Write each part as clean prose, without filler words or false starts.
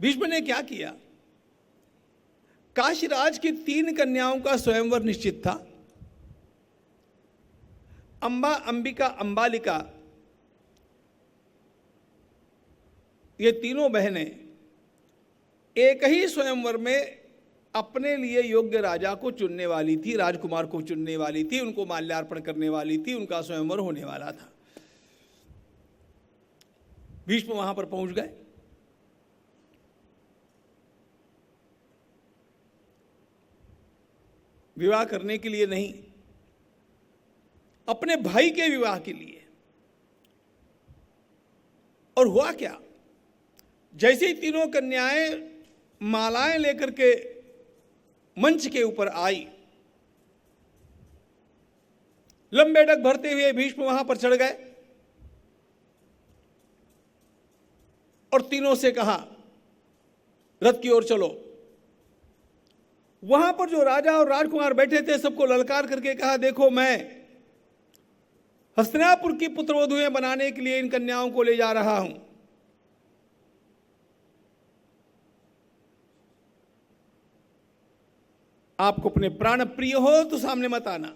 भीष्म ने क्या किया? काशीराज की 3 कन्याओं का स्वयंवर निश्चित था। अंबा, अंबिका, अंबालिका, ये तीनों बहनें एक ही स्वयंवर में अपने लिए योग्य राजा को चुनने वाली थी, राजकुमार को चुनने वाली थी, उनको माल्यार्पण करने वाली थी, उनका स्वयंवर होने वाला था। भीष्म वहां पर पहुंच गए। विवाह करने के लिए नहीं, अपने भाई के विवाह के लिए। और हुआ क्या? जैसे ही तीनों कन्याएं मालाएं लेकर के मंच के ऊपर आई, लंबे डग भरते हुए भीष्म वहां पर चढ़ गए और तीनों से कहा, रथ की ओर चलो। वहां पर जो राजा और राजकुमार बैठे थे, सबको ललकार करके कहा, देखो मैं हस्तिनापुर की पुत्रवधुएं बनाने के लिए इन कन्याओं को ले जा रहा हूं। आपको अपने प्राण प्रिय हो तो सामने मत आना।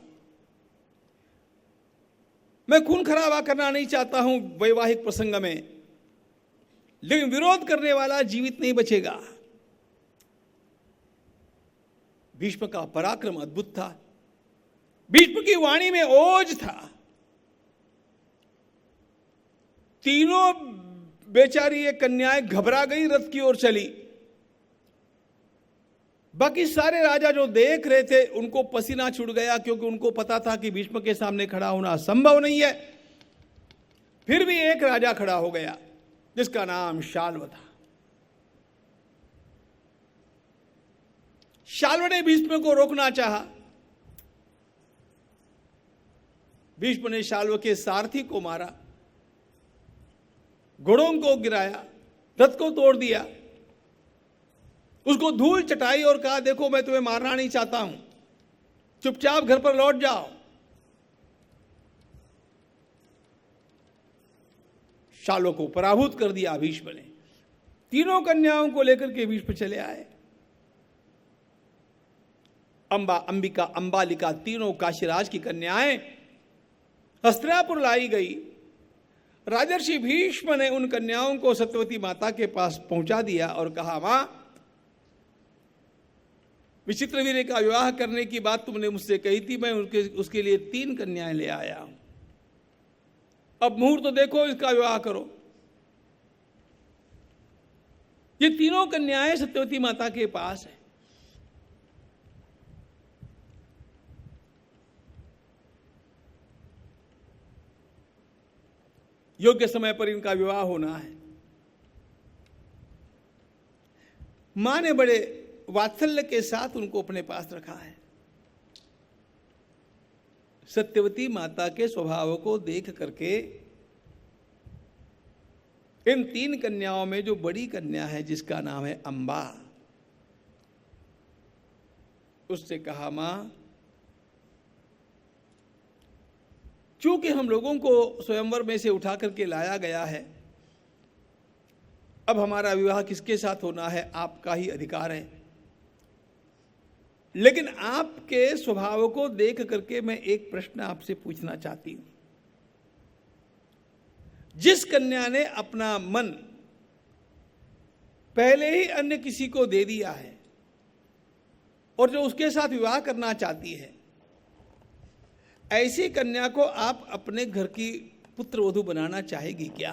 मैं खून खराबा करना नहीं चाहता हूं वैवाहिक प्रसंग में, लेकिन विरोध करने वाला जीवित नहीं बचेगा। भीष्म का पराक्रम अद्भुत था। भीष्म की वाणी में ओज था। तीनों बेचारी ये कन्याएं घबरा गई, रथ की ओर चली। बाकी सारे राजा जो देख रहे थे उनको पसीना छूट गया, क्योंकि उनको पता था कि भीष्म के सामने खड़ा होना संभव नहीं है। फिर भी एक राजा खड़ा हो गया जिसका नाम शाल्व था। शाल्व ने भीष्म को रोकना चाहा। भीष्म ने शाल्व के सारथी को मारा, घोड़ों को गिराया, रथ को तोड़ दिया, उसको धूल चटाई और कहा, देखो मैं तुम्हें मारना नहीं चाहता हूं, चुपचाप घर पर लौट जाओ। शाल्व को पराभूत कर दिया भीष्म ने। तीनों कन्याओं को लेकर के भीष्म चले आए। अंबा, अंबिका, अंबालिका तीनों काशीराज की कन्याएं हस्तिनापुर लाई गई। राजर्षि भीष्म ने उन कन्याओं को सत्यवती माता के पास पहुंचा दिया और कहा, मां, विचित्रवीर्य का विवाह करने की बात तुमने मुझसे कही थी, मैं उसके लिए 3 कन्याएं ले आया हूं। अब मुहूर्त तो देखो, इसका विवाह करो। ये तीनों कन्याएं सत्यवती माता के पास है। योग्य समय पर इनका विवाह होना है। मां ने बड़े वात्सल्य के साथ उनको अपने पास रखा है। सत्यवती माता के स्वभाव को देख करके इन 3 कन्याओं में जो बड़ी कन्या है, जिसका नाम है अंबा, उससे कहा, मां, चूंकि हम लोगों को स्वयंवर में से उठा करके लाया गया है, अब हमारा विवाह किसके साथ होना है आपका ही अधिकार है, लेकिन आपके स्वभाव को देख करके मैं एक प्रश्न आपसे पूछना चाहती हूं। जिस कन्या ने अपना मन पहले ही अन्य किसी को दे दिया है और जो उसके साथ विवाह करना चाहती है, ऐसी कन्या को आप अपने घर की पुत्रवधू बनाना चाहेगी क्या?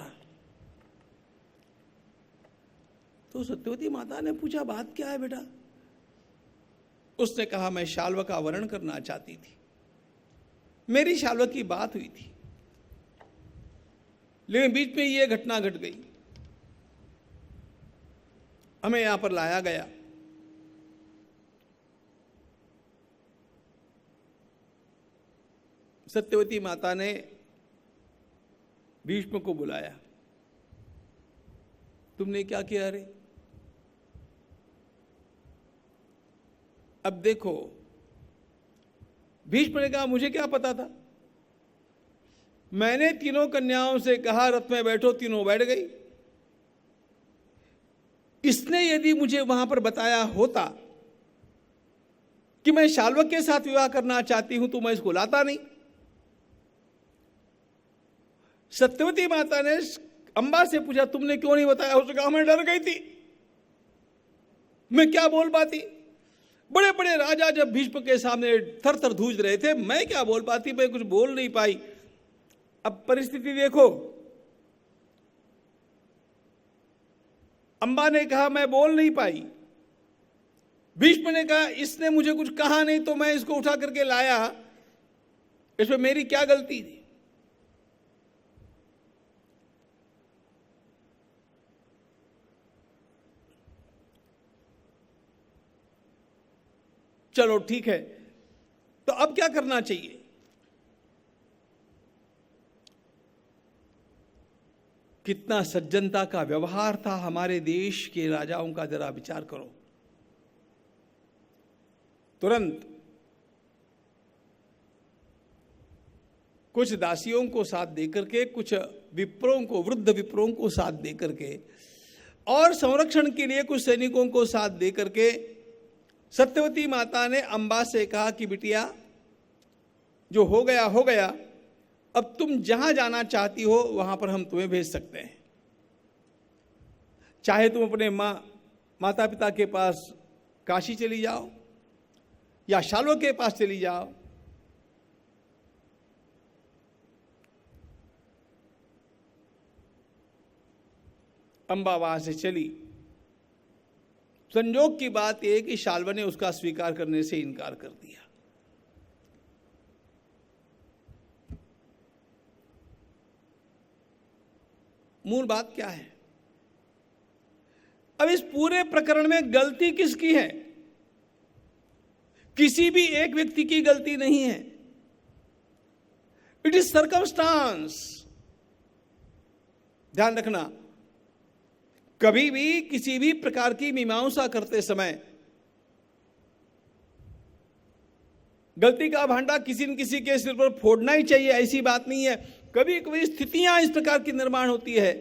तो सत्यवती माता ने पूछा, बात क्या है बेटा? उसने कहा, मैं शाल्व का वर्ण करना चाहती थी, मेरी शाल्व की बात हुई थी, लेकिन बीच में यह घटना घट गई, हमें यहां पर लाया गया। सत्यवती माता ने भीष्म को बुलाया। तुमने क्या किया रे? अब देखो, भीष्म ने कहा, मुझे क्या पता था? मैंने तीनों कन्याओं से कहा रथ में बैठो, तीनों बैठ गई। इसने यदि मुझे वहां पर बताया होता कि मैं शाल्वक के साथ विवाह करना चाहती हूं तो मैं इसको लाता नहीं। सत्यवती माता ने अंबा से पूछा, तुमने क्यों नहीं बताया? उसने कहा, मैं डर गई थी, मैं क्या बोल पाती। बड़े बड़े राजा जब भीष्म के सामने थर थर धूज रहे थे, मैं क्या बोल पाती, मैं कुछ बोल नहीं पाई। अब परिस्थिति देखो, अंबा ने कहा मैं बोल नहीं पाई, भीष्म ने कहा इसने मुझे कुछ कहा नहीं तो मैं इसको उठा करके लाया, इसमें मेरी क्या गलती थी? चलो ठीक है, तो अब क्या करना चाहिए? कितना सज्जनता का व्यवहार था हमारे देश के राजाओं का, जरा विचार करो। तुरंत कुछ दासियों को साथ देकर के, कुछ विप्रों को, वृद्ध विप्रों को साथ देकर के, और संरक्षण के लिए कुछ सैनिकों को साथ देकर के सत्यवती माता ने अंबा से कहा कि बिटिया, जो हो गया हो गया, अब तुम जहां जाना चाहती हो वहां पर हम तुम्हें भेज सकते हैं। चाहे तुम अपने माता पिता के पास काशी चली जाओ या शाल्व के पास चली जाओ। अंबा वहां से चली। संयोग की बात यह कि शाल्व ने उसका स्वीकार करने से इनकार कर दिया। मूल बात क्या है? अब इस पूरे प्रकरण में गलती किसकी है? किसी भी एक व्यक्ति की गलती नहीं है। It is circumstance. ध्यान रखना, कभी भी किसी भी प्रकार की मीमांसा करते समय गलती का भांडा किसी न किसी के सिर पर फोड़ना ही चाहिए, ऐसी बात नहीं है। कभी कभी स्थितियां इस प्रकार की निर्माण होती है।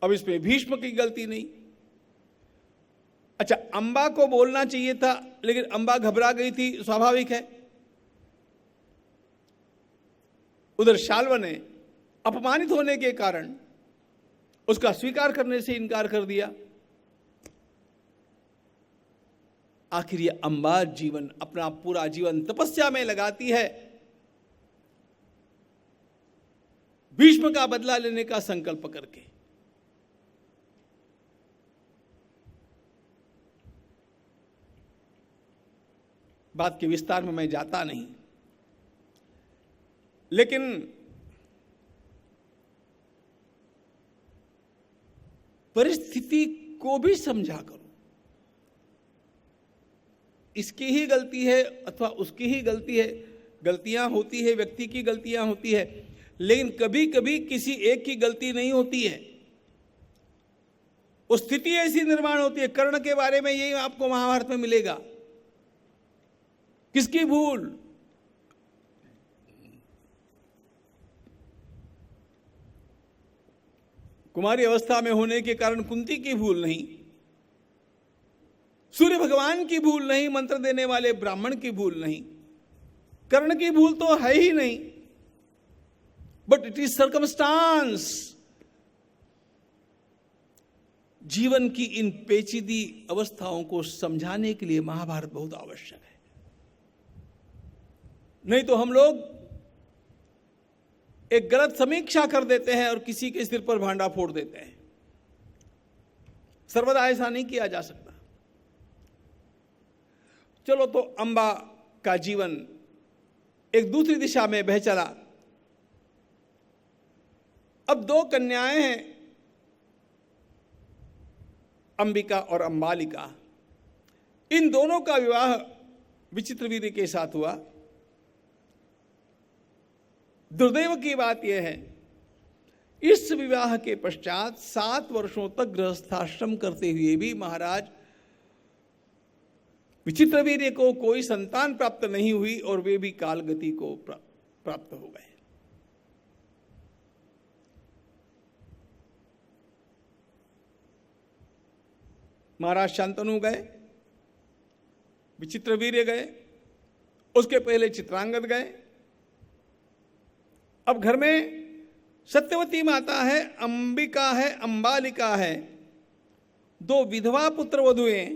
अब इसमें भीष्म की गलती नहीं। अच्छा, अंबा को बोलना चाहिए था, लेकिन अंबा घबरा गई थी, स्वाभाविक है। उधर शाल्व ने अपमानित होने के कारण उसका स्वीकार करने से इनकार कर दिया। आखिर ये अंबा जीवन, अपना पूरा जीवन तपस्या में लगाती है, भीष्म का बदला लेने का संकल्प करके। बात के विस्तार में मैं जाता नहीं, लेकिन परिस्थिति को भी समझा करो। इसकी ही गलती है अथवा उसकी ही गलती है, गलतियां होती है, व्यक्ति की गलतियां होती है, लेकिन कभी कभी किसी एक की गलती नहीं होती है। वो स्थिति ऐसी निर्माण होती है। कर्ण के बारे में यही आपको महाभारत में मिलेगा। किसकी भूल? कुमारी अवस्था में होने के कारण कुंती की भूल नहीं, सूर्य भगवान की भूल नहीं, मंत्र देने वाले ब्राह्मण की भूल नहीं, कर्ण की भूल तो है ही नहीं। But it is circumstance. जीवन की इन पेचीदी अवस्थाओं को समझाने के लिए महाभारत बहुत आवश्यक है। नहीं तो हम लोग एक गलत समीक्षा कर देते हैं और किसी के सिर पर भांडा फोड़ देते हैं। सर्वदा ऐसा नहीं किया जा सकता। चलो, तो अंबा का जीवन एक दूसरी दिशा में बह चला। अब दो कन्याएं हैं, अंबिका और अंबालिका। इन दोनों का विवाह विचित्रवीर्य के साथ हुआ। दुर्दैव की बात यह है, इस विवाह के पश्चात 7 वर्षों तक गृहस्थाश्रम करते हुए भी महाराज विचित्रवीर्य को कोई संतान प्राप्त नहीं हुई और वे भी कालगति को प्राप्त हो गए। महाराज शांतनु गए, विचित्रवीर्य गए, उसके पहले चित्रांगद गए। अब घर में सत्यवती माता है, अंबिका है, अंबालिका है, दो विधवा पुत्र वधुएं,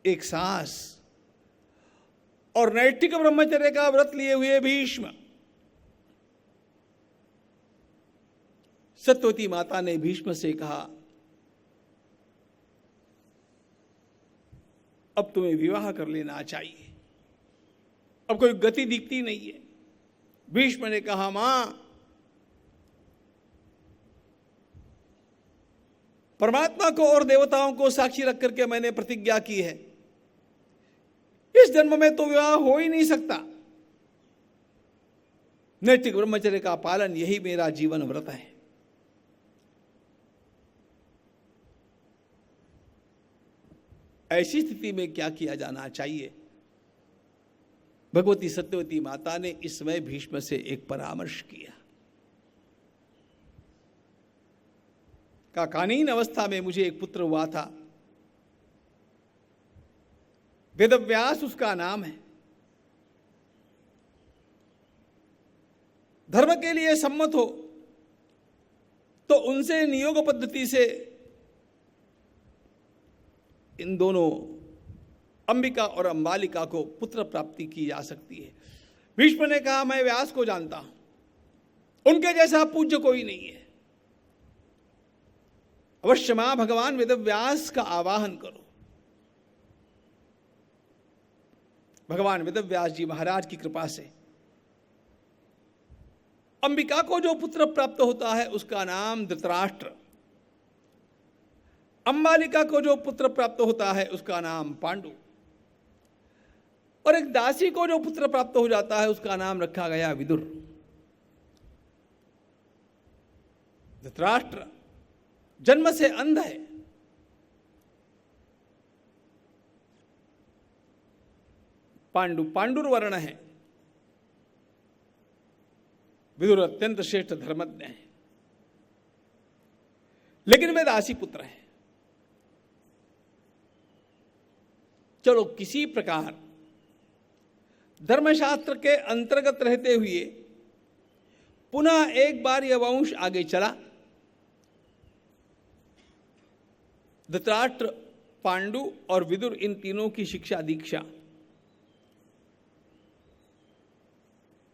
एक सास और नैष्ठिक ब्रह्मचर्य का व्रत लिए हुए भीष्म। सत्यवती माता ने भीष्म से कहा, अब तुम्हें विवाह कर लेना चाहिए, अब कोई गति दिखती नहीं है। भीष्म ने कहा, मां, परमात्मा को और देवताओं को साक्षी रख करके मैंने प्रतिज्ञा की है, इस जन्म में तो विवाह हो ही नहीं सकता। नैतिक ब्रह्मचर्य का पालन यही मेरा जीवन व्रत है। ऐसी स्थिति में क्या किया जाना चाहिए? भगवती सत्यवती माता ने इस समय भीष्म से एक परामर्श किया। काकानीन अवस्था में मुझे एक पुत्र हुआ था, वेदव्यास उसका नाम है। धर्म के लिए सम्मत हो तो उनसे नियोग पद्धति से इन दोनों अंबिका और अंबालिका को पुत्र प्राप्ति की जा सकती है। भीष्म ने कहा, मैं व्यास को जानता हूं, उनके जैसा पूज्य कोई नहीं है। अवश्य मां भगवान वेदव्यास का आवाहन करो। भगवान वेदव्यास जी महाराज की कृपा से अंबिका को जो पुत्र प्राप्त होता है उसका नाम धृतराष्ट्र, अंबालिका को जो पुत्र प्राप्त होता है उसका नाम पांडु, और एक दासी को जो पुत्र प्राप्त हो जाता है उसका नाम रखा गया विदुर। धृतराष्ट्र जन्म से अंध है, पांडु पांडुर है, विदुर अत्यंत श्रेष्ठ धर्मज्ञ है, लेकिन वे दासी पुत्र हैं। चलो किसी प्रकार धर्मशास्त्र के अंतर्गत रहते हुए पुनः एक बार यह वंश आगे चला। धृतराष्ट्र, पांडु और विदुर, इन तीनों की शिक्षा दीक्षा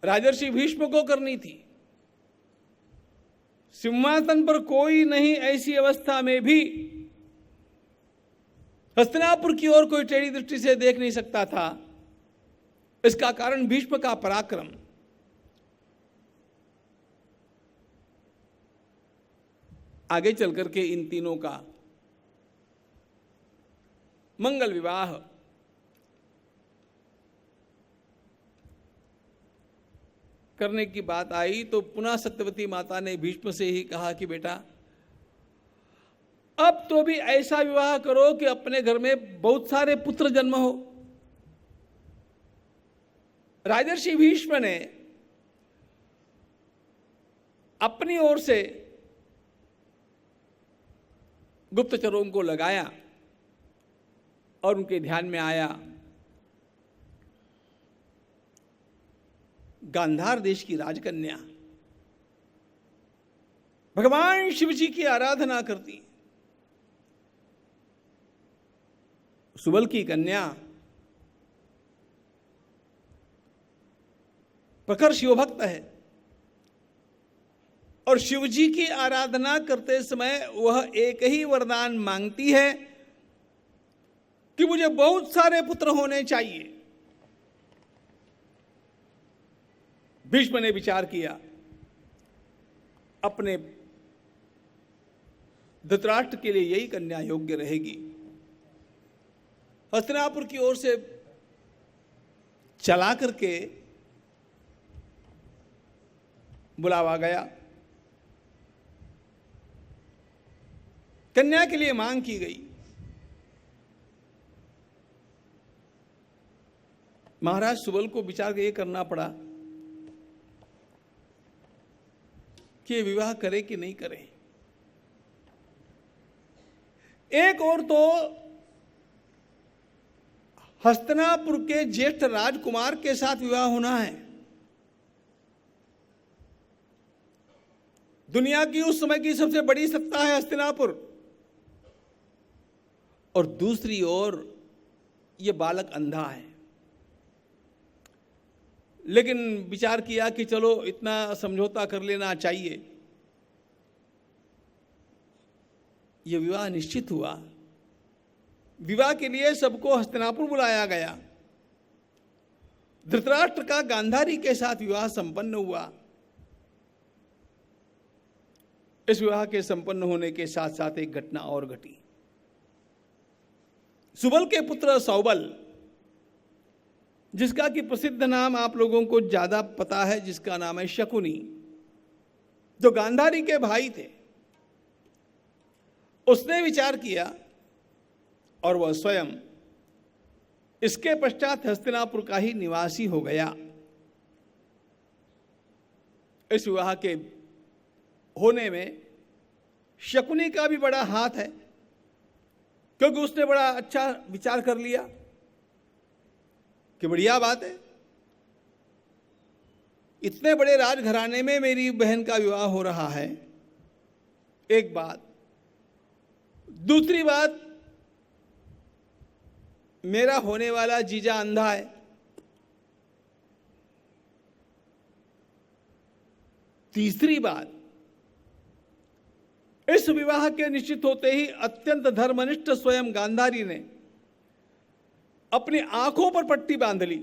राजर्षि भीष्म को करनी थी। सिंहासन पर कोई नहीं, ऐसी अवस्था में भी हस्तिनापुर की ओर कोई टेढ़ी दृष्टि से देख नहीं सकता था। इसका कारण भीष्म का पराक्रम। आगे चलकर के इन तीनों का मंगल विवाह करने की बात आई तो पुनः सत्यवती माता ने भीष्म से ही कहा कि बेटा, अब तो भी ऐसा विवाह करो कि अपने घर में बहुत सारे पुत्र जन्म हो। राजर्षि भीष्म ने अपनी ओर से गुप्तचरों को लगाया और उनके ध्यान में आया गांधार देश की राजकन्या भगवान शिव जी की आराधना करती, सुबल की कन्या, प्रखर शिवभक्त है और शिव जी की आराधना करते समय वह एक ही वरदान मांगती है कि मुझे बहुत सारे पुत्र होने चाहिए। भीष्म ने विचार किया, अपने धृतराष्ट्र के लिए यही कन्या योग्य रहेगी। हस्तिनापुर की ओर से चला करके बुलावा गया, कन्या के लिए मांग की गई। महाराज सुबल को विचार ये करना पड़ा कि विवाह करे कि नहीं करे। एक और तो हस्तिनापुर के ज्येष्ठ राजकुमार के साथ विवाह होना है। दुनिया की उस समय की सबसे बड़ी सत्ता है हस्तिनापुर, और दूसरी ओर ये बालक अंधा है। लेकिन विचार किया कि चलो इतना समझौता कर लेना चाहिए। ये विवाह निश्चित हुआ। विवाह के लिए सबको हस्तिनापुर बुलाया गया। धृतराष्ट्र का गांधारी के साथ विवाह संपन्न हुआ। इस विवाह के संपन्न होने के साथ साथ एक घटना और घटी। सुबल के पुत्र सौबल, जिसका कि प्रसिद्ध नाम आप लोगों को ज्यादा पता है, जिसका नाम है शकुनी, जो गांधारी के भाई थे, उसने विचार किया और वह स्वयं इसके पश्चात हस्तिनापुर का ही निवासी हो गया। इस विवाह के होने में शकुनी का भी बड़ा हाथ है, क्योंकि उसने बड़ा अच्छा विचार कर लिया कि बढ़िया बात है, इतने बड़े राजघराने में मेरी बहन का विवाह हो रहा है। एक बात। दूसरी बात, मेरा होने वाला जीजा अंधा है। तीसरी बात, इस विवाह के निश्चित होते ही अत्यंत धर्मनिष्ठ स्वयं गांधारी ने अपनी आंखों पर पट्टी बांध ली।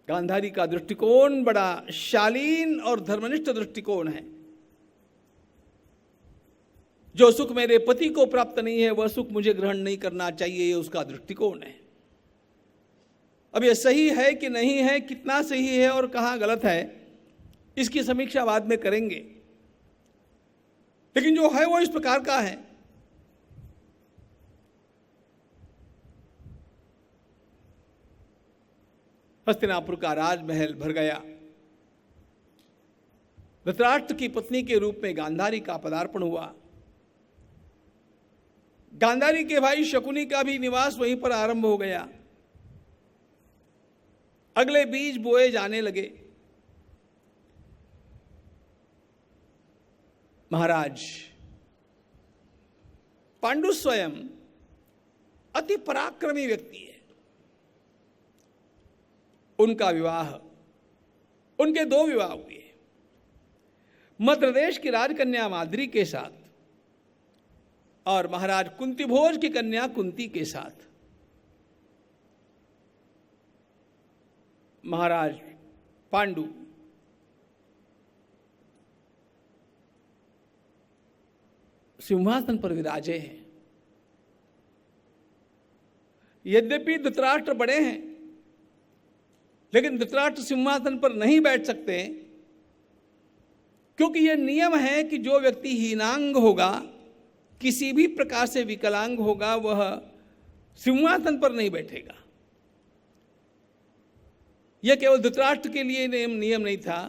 गांधारी का दृष्टिकोण बड़ा शालीन और धर्मनिष्ठ दृष्टिकोण है। जो सुख मेरे पति को प्राप्त नहीं है, वह सुख मुझे ग्रहण नहीं करना चाहिए, ये उसका दृष्टिकोण है। अब यह सही है कि नहीं है, कितना सही है और कहां गलत है, इसकी समीक्षा बाद में करेंगे। लेकिन जो है वो इस प्रकार का है। हस्तिनापुर का राजमहल भर गया। धृतराष्ट्र की पत्नी के रूप में गांधारी का पदार्पण हुआ। गांधारी के भाई शकुनी का भी निवास वहीं पर आरंभ हो गया। अगले बीज बोए जाने लगे। महाराज पांडु स्वयं अति पराक्रमी व्यक्ति है। उनका विवाह, उनके दो विवाह हुए, मध्य प्रदेश की राजकन्या माद्री के साथ और महाराज कुंती भोज की कन्या कुंती के साथ। महाराज पांडु सिंहासन पर विराजे हैं। यद्यपि धृतराष्ट्र बड़े हैं, लेकिन धृतराष्ट्र सिंहासन पर नहीं बैठ सकते, क्योंकि यह नियम है कि जो व्यक्ति हीनांग होगा, किसी भी प्रकार से विकलांग होगा, वह सिंहासन पर नहीं बैठेगा। यह केवल धृतराष्ट्र के लिए नियम नहीं था।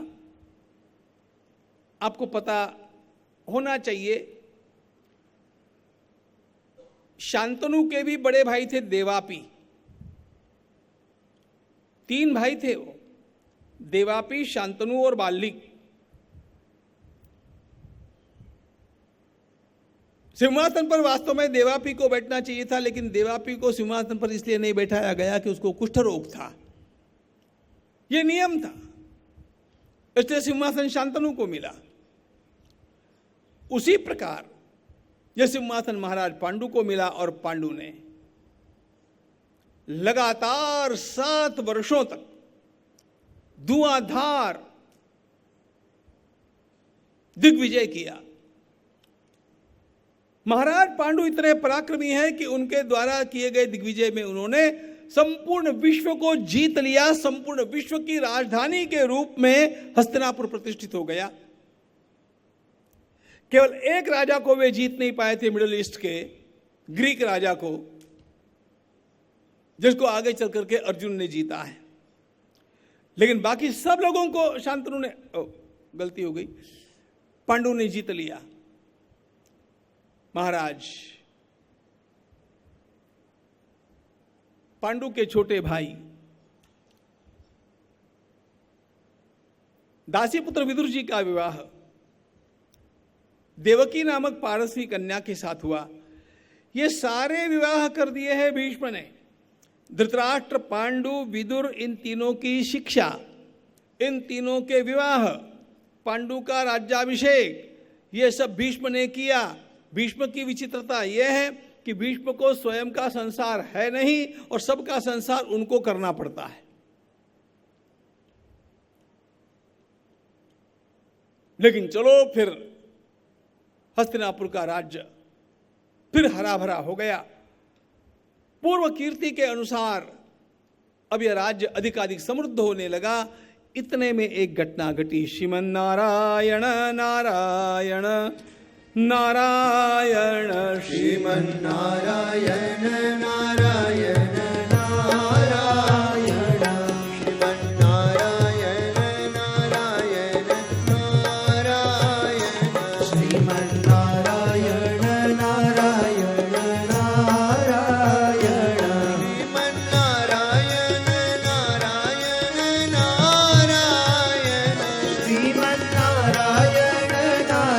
आपको पता होना चाहिए, शांतनु के भी बड़े भाई थे देवापी। 3 भाई थे वो, देवापी, शांतनु और बाल्लिक। सिंहासन पर वास्तव में देवापी को बैठना चाहिए था, लेकिन देवापी को सिंहासन पर इसलिए नहीं बैठाया गया कि उसको कुष्ठ रोग था। यह नियम था, इसलिए सिंहासन शांतनु को मिला। उसी प्रकार यह सिंहासन महाराज पांडु को मिला, और पांडु ने लगातार 7 वर्षों तक धुआंधार दिग्विजय किया। महाराज पांडु इतने पराक्रमी हैं कि उनके द्वारा किए गए दिग्विजय में उन्होंने संपूर्ण विश्व को जीत लिया। संपूर्ण विश्व की राजधानी के रूप में हस्तिनापुर प्रतिष्ठित हो गया। केवल एक राजा को वे जीत नहीं पाए थे, मिडिल ईस्ट के ग्रीक राजा को, जिसको आगे चल करके अर्जुन ने जीता है। लेकिन बाकी सब लोगों को शांतनु ने, गलती हो गई, पांडु ने जीत लिया। महाराज पांडु के छोटे भाई दासीपुत्र विदुर जी का विवाह देवकी नामक पारसी कन्या के साथ हुआ। ये सारे विवाह कर दिए हैं भीष्म ने। धृतराष्ट्र, पांडु, विदुर, इन तीनों की शिक्षा, इन तीनों के विवाह, पांडु का राज्याभिषेक, ये सब भीष्म ने किया। भीष्म की विचित्रता यह है कि भीष्म को स्वयं का संसार है नहीं और सबका संसार उनको करना पड़ता है। लेकिन चलो फिर हस्तिनापुर का राज्य फिर हरा भरा हो गया। पूर्व कीर्ति के अनुसार अब यह राज्य अधिकाधिक समृद्ध होने लगा। इतने में एक घटना घटी। श्रीमन नारायण नारायण नारायण, श्रीमन नारायण नारायण नारायण, श्रीमन नारायण नारायण नारायण, श्रीमन नारायण नारायण नारायण, श्रीमन नारायण नारायण नारायण, श्रीमन नारायण नारायण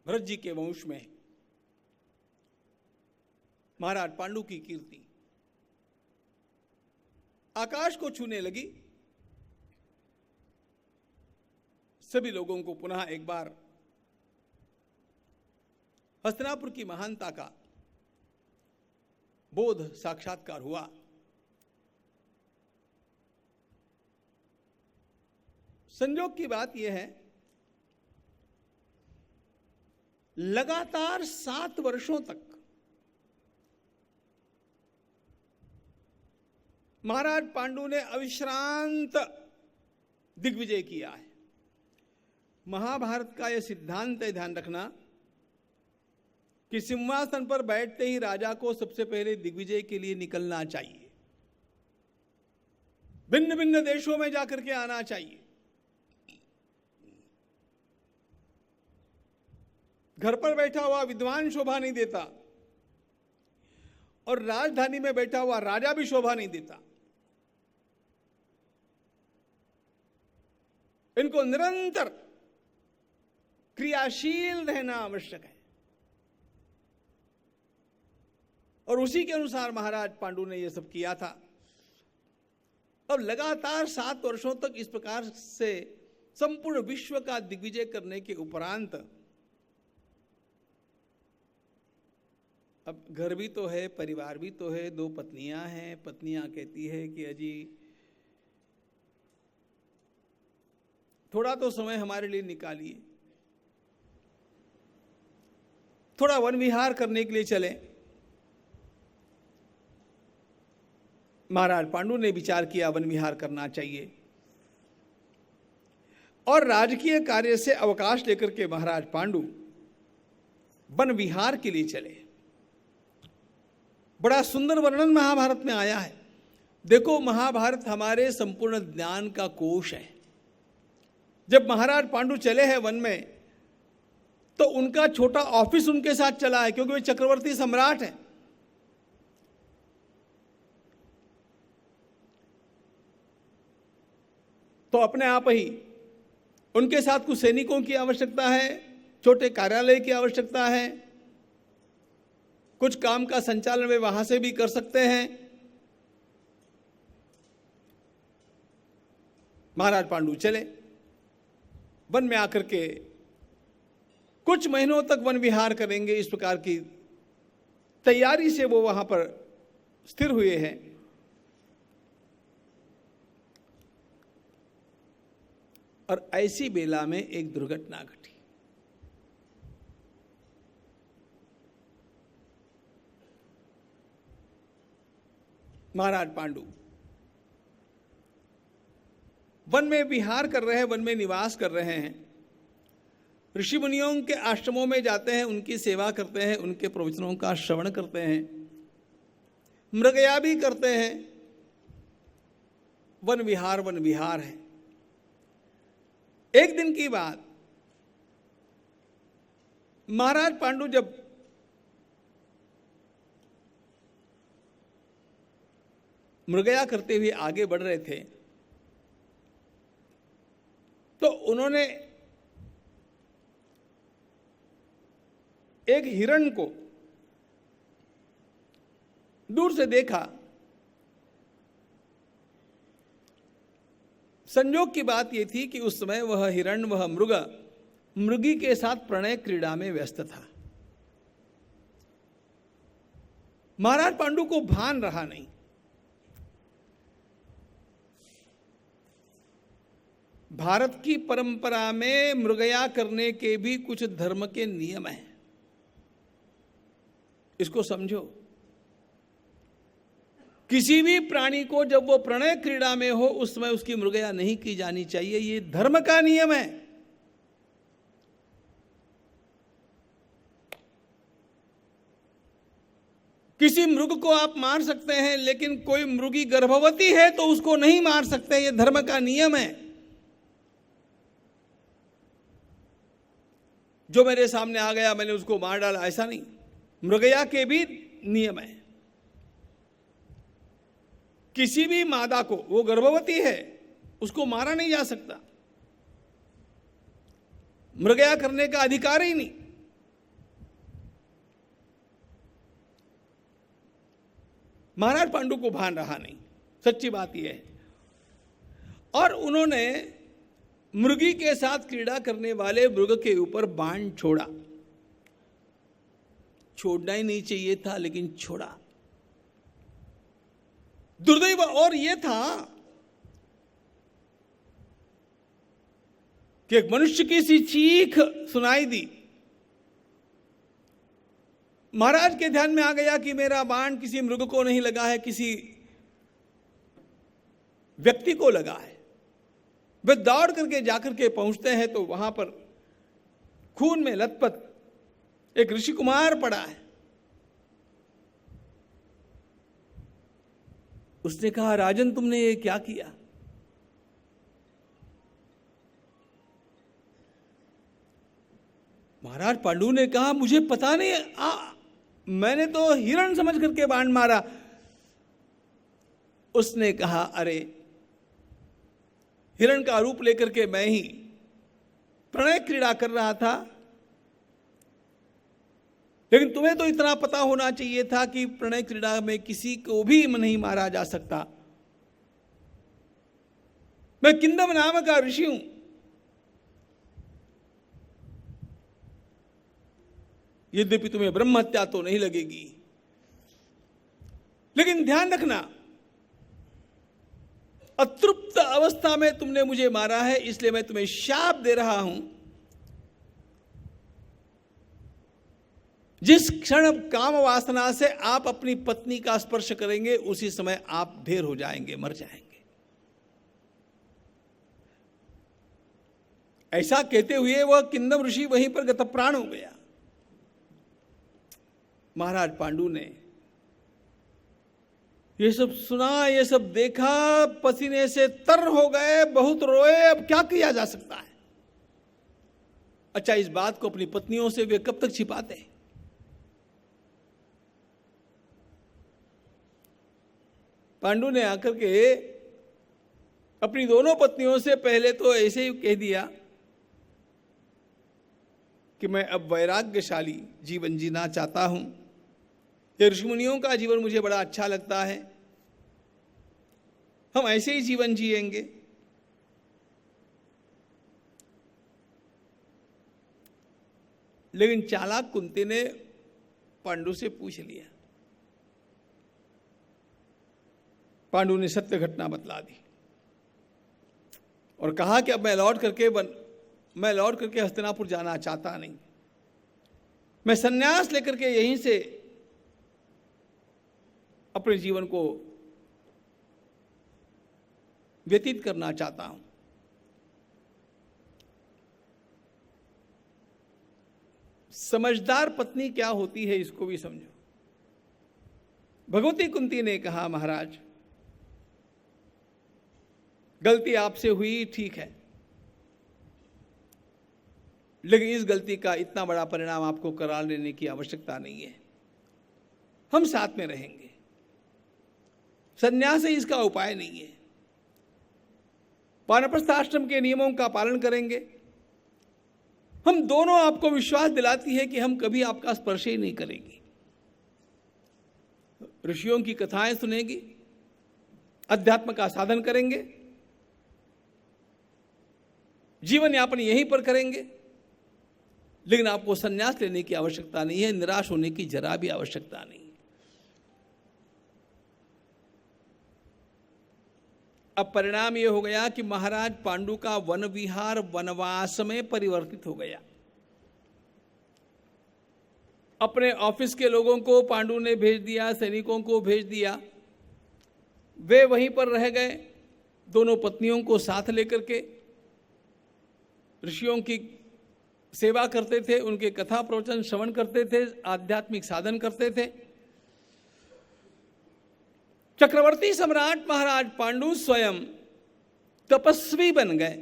भरत जी के वंश में महाराज पांडु की कीर्ति आकाश को छूने लगी। सभी लोगों को पुनः एक बार हस्तिनापुर की महानता का बोध साक्षात्कार हुआ। संयोग की बात यह है, लगातार 7 वर्षों तक महाराज पांडु ने अविश्रांत दिग्विजय किया है। महाभारत का यह सिद्धांत है, ध्यान रखना, कि सिंहासन पर बैठते ही राजा को सबसे पहले दिग्विजय के लिए निकलना चाहिए, भिन्न भिन्न देशों में जाकर के आना चाहिए। घर पर बैठा हुआ विद्वान शोभा नहीं देता और राजधानी में बैठा हुआ राजा भी शोभा नहीं देता। इनको निरंतर क्रियाशील रहना आवश्यक है और उसी के अनुसार महाराज पांडु ने यह सब किया था। अब लगातार 7 वर्षों तक इस प्रकार से संपूर्ण विश्व का दिग्विजय करने के उपरांत अब घर भी तो है, परिवार भी तो है, 2 पत्नियां हैं। पत्नियां कहती है कि अजी थोड़ा तो समय हमारे लिए निकालिए, थोड़ा वन विहार करने के लिए चले। महाराज पांडु ने विचार किया वन विहार करना चाहिए और राजकीय कार्य से अवकाश लेकर के महाराज पांडु वन विहार के लिए चले। बड़ा सुंदर वर्णन महाभारत में आया है। देखो, महाभारत हमारे संपूर्ण ज्ञान का कोश है। जब महाराज पांडु चले हैं वन में तो उनका छोटा ऑफिस उनके साथ चला है, क्योंकि वे चक्रवर्ती सम्राट हैं। तो अपने आप ही उनके साथ कुछ सैनिकों की आवश्यकता है, छोटे कार्यालय की आवश्यकता है, कुछ काम का संचालन वे वहां से भी कर सकते हैं। महाराज पांडु चले, वन में आकर के कुछ महीनों तक वन विहार करेंगे, इस प्रकार की तैयारी से वो वहां पर स्थिर हुए हैं। और ऐसी बेला में एक दुर्घटना घटी। महाराज पांडु वन में विहार कर रहे हैं, वन में निवास कर रहे हैं, ऋषि मुनियों के आश्रमों में जाते हैं, उनकी सेवा करते हैं, उनके प्रवचनों का श्रवण करते हैं, मृगया भी करते हैं। वन विहार है। एक दिन की बात, महाराज पांडु जब मृगया करते हुए आगे बढ़ रहे थे तो उन्होंने एक हिरण को दूर से देखा। संयोग की बात यह थी कि उस समय वह हिरण, वह मृगी के साथ प्रणय क्रीड़ा में व्यस्त था। महाराज पांडु को भान रहा नहीं। भारत की परंपरा में मृगया करने के भी कुछ धर्म के नियम हैं, इसको समझो। किसी भी प्राणी को जब वो प्रणय क्रीड़ा में हो उस समय उसकी मृगया नहीं की जानी चाहिए, ये धर्म का नियम है। किसी मृग को आप मार सकते हैं, लेकिन कोई मृगी गर्भवती है तो उसको नहीं मार सकते, ये धर्म का नियम है। जो मेरे सामने आ गया मैंने उसको मार डाला, ऐसा नहीं। मृगया के भी नियम है। किसी भी मादा को, वो गर्भवती है, उसको मारा नहीं जा सकता, मृगया करने का अधिकार ही नहीं। महाराज पांडु को भान रहा नहीं, सच्ची बात यह है। और उन्होंने मृगी के साथ क्रीड़ा करने वाले मृग के ऊपर बाण छोड़ा। छोड़ना ही नहीं चाहिए था, लेकिन छोड़ा। दुर्दैव और यह था कि एक मनुष्य की सी चीख सुनाई दी। महाराज के ध्यान में आ गया कि मेरा बाण किसी मृग को नहीं लगा है, किसी व्यक्ति को लगा है। वे दौड़ करके जाकर के पहुंचते हैं तो वहां पर खून में लथपथ एक ऋषि कुमार पड़ा है। उसने कहा, राजन तुमने ये क्या किया? महाराज पांडु ने कहा, मुझे पता नहीं, मैंने तो हिरण समझ करके बाण मारा। उसने कहा, अरे हिरण का रूप लेकर के मैं ही प्रणय क्रीड़ा कर रहा था, लेकिन तुम्हें तो इतना पता होना चाहिए था कि प्रणय क्रीड़ा में किसी को भी नहीं मारा जा सकता। मैं किंदम नाम का ऋषि हूं। यद्यपि तुम्हें ब्रह्म हत्या तो नहीं लगेगी, लेकिन ध्यान रखना, अतृप्त अवस्था में तुमने मुझे मारा है, इसलिए मैं तुम्हें शाप दे रहा हूं। जिस क्षण काम वासना से आप अपनी पत्नी का स्पर्श करेंगे, उसी समय आप ढेर हो जाएंगे, मर जाएंगे। ऐसा कहते हुए वह किंदम ऋषि वहीं पर गतप्राण हो गया। महाराज पांडु ने ये सब सुना, ये सब देखा, पसीने से तर हो गए, बहुत रोए। अब क्या किया जा सकता है? अच्छा, इस बात को अपनी पत्नियों से वे कब तक छिपाते? पांडु ने आकर के अपनी दोनों पत्नियों से पहले तो ऐसे ही कह दिया कि मैं अब वैराग्यशाली जीवन जीना चाहता हूं। ये ऋषिमुनियों का जीवन मुझे बड़ा अच्छा लगता है, हम ऐसे ही जीवन जिएंगे। लेकिन चालाक कुंती ने पांडु से पूछ लिया। पांडु ने सत्य घटना बतला दी और कहा कि अब मैं लौट करके हस्तिनापुर जाना चाहता नहीं। मैं संन्यास लेकर के यहीं से अपने जीवन को व्यतीत करना चाहता हूं। समझदार पत्नी क्या होती है, इसको भी समझो। भगवती कुंती ने कहा, महाराज गलती आपसे हुई, ठीक है, लेकिन इस गलती का इतना बड़ा परिणाम आपको करा लेने की आवश्यकता नहीं है। हम साथ में रहेंगे, संन्यास ही इसका उपाय नहीं है। वानप्रस्थाश्रम के नियमों का पालन करेंगे। हम दोनों आपको विश्वास दिलाती है कि हम कभी आपका स्पर्श ही नहीं करेंगे। ऋषियों की कथाएं सुनेगी, अध्यात्म का साधन करेंगे, जीवन यापन यहीं पर करेंगे, लेकिन आपको संन्यास लेने की आवश्यकता नहीं है, निराश होने की जरा भी आवश्यकता नहीं। अब परिणाम यह हो गया कि महाराज पांडु का वन विहार वनवास में परिवर्तित हो गया। अपने ऑफिस के लोगों को पांडु ने भेज दिया, सैनिकों को भेज दिया, वे वहीं पर रह गए, दोनों पत्नियों को साथ लेकर के ऋषियों की सेवा करते थे, उनके कथा प्रवचन श्रवण करते थे, आध्यात्मिक साधन करते थे। चक्रवर्ती सम्राट महाराज पांडु स्वयं तपस्वी बन गए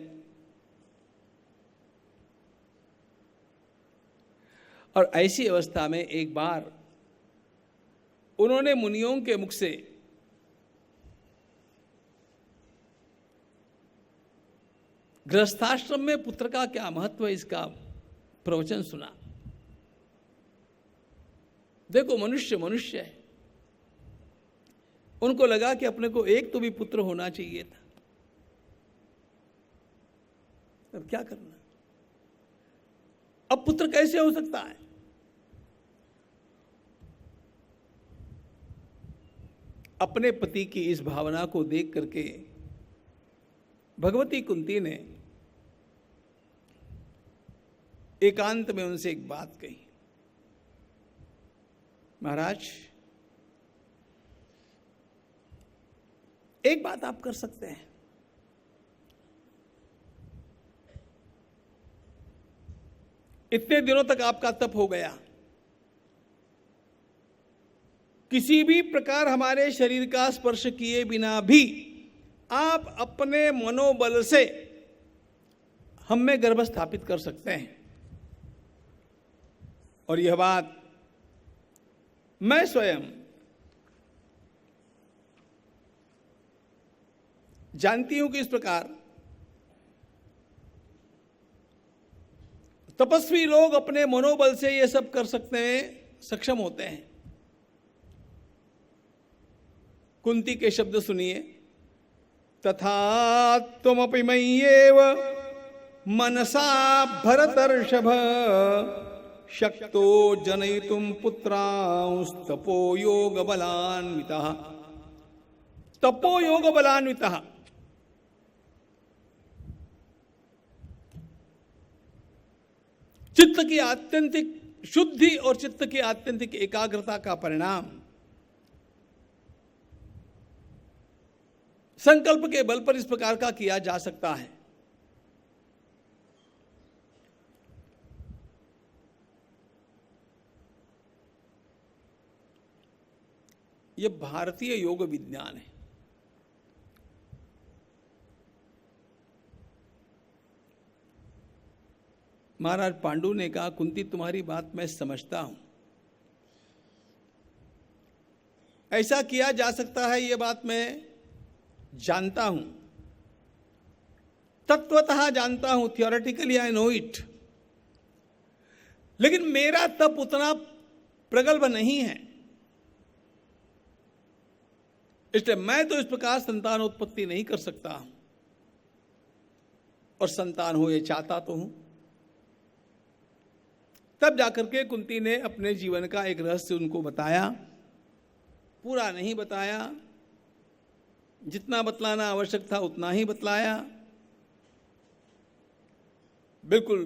और ऐसी अवस्था में एक बार उन्होंने मुनियों के मुख से गृहस्थाश्रम में पुत्र का क्या महत्व है इसका प्रवचन सुना। देखो, मनुष्य मनुष्य है, उनको लगा कि अपने को एक तो भी पुत्र होना चाहिए था। अब क्या करना, अब पुत्र कैसे हो सकता है? अपने पति की इस भावना को देख करके भगवती कुंती ने एकांत में उनसे एक बात कही, महाराज एक बात आप कर सकते हैं, इतने दिनों तक आपका तप हो गया, किसी भी प्रकार हमारे शरीर का स्पर्श किए बिना भी आप अपने मनोबल से हम में गर्भ स्थापित कर सकते हैं। और यह बात मैं स्वयं जानती हूं कि इस प्रकार तपस्वी लोग अपने मनोबल से यह सब कर सकते हैं, सक्षम होते हैं। कुंती के शब्द सुनिए, तथा त्वमपि मय्येव मनसा भरतर्षभ शक्तो जनयितुं पुत्रांस्तपो योग बलान्वितः। तपो योग बलान्वितः, चित्त की आत्यंतिक शुद्धि और चित्त की आत्यंतिक एकाग्रता का परिणाम संकल्प के बल पर इस प्रकार का किया जा सकता है। यह भारतीय योग विज्ञान है। महाराज पांडु ने कहा, कुंती तुम्हारी बात मैं समझता हूं, ऐसा किया जा सकता है, यह बात मैं जानता हूं, तत्वतः जानता हूं, थियोरेटिकली आई नो इट, लेकिन मेरा तप उतना प्रगल्भ नहीं है, इसलिए मैं तो इस प्रकार संतान उत्पत्ति नहीं कर सकता हूं, और संतान हो ये चाहता तो हूं। तब जाकर के कुंती ने अपने जीवन का एक रहस्य उनको बताया, पूरा नहीं बताया, जितना बतलाना आवश्यक था उतना ही बतलाया, बिल्कुल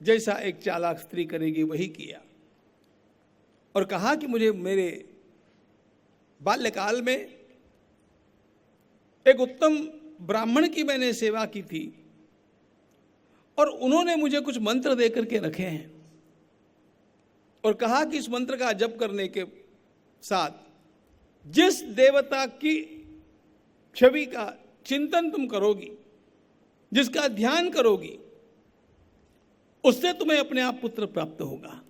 जैसा एक चालाक स्त्री करेगी वही किया, और कहा कि मुझे मेरे बाल्यकाल में एक उत्तम ब्राह्मण की मैंने सेवा की थी, और उन्होंने मुझे कुछ मंत्र देकर के रखे हैं, और कहा कि इस मंत्र का जप करने के साथ जिस देवता की छवि का चिंतन तुम करोगी, जिसका ध्यान करोगी, उससे तुम्हें अपने आप पुत्र प्राप्त होगा।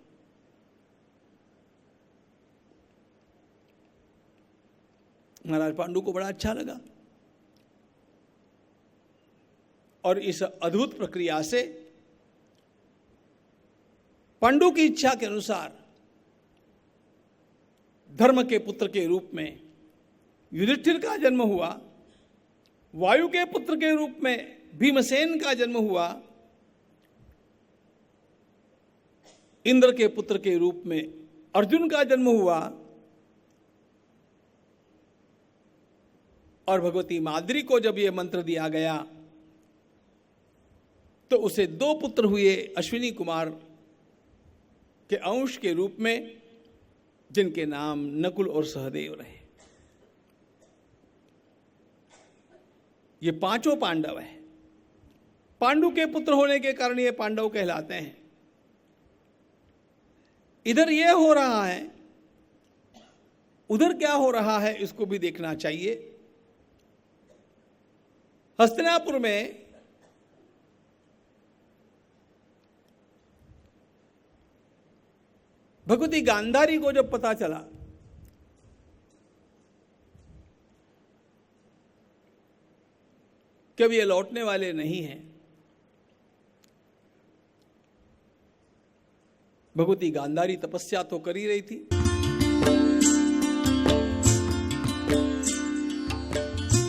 महाराज पांडु को बड़ा अच्छा लगा, और इस अद्भुत प्रक्रिया से पांडु की इच्छा के अनुसार धर्म के पुत्र के रूप में युधिष्ठिर का जन्म हुआ, वायु के पुत्र के रूप में भीमसेन का जन्म हुआ, इंद्र के पुत्र के रूप में अर्जुन का जन्म हुआ, और भगवती माद्री को जब यह मंत्र दिया गया तो उसे 2 पुत्र हुए अश्विनी कुमार के अंश के रूप में, जिनके नाम नकुल और सहदेव रहे। ये 5 पांडव हैं। पांडु के पुत्र होने के कारण ये पांडव कहलाते हैं। इधर ये हो रहा है, उधर क्या हो रहा है इसको भी देखना चाहिए। हस्तिनापुर में भगवती गांधारी को जब पता चला कि अब ये लौटने वाले नहीं हैं, भगवती गांधारी तपस्या तो कर ही रही थी,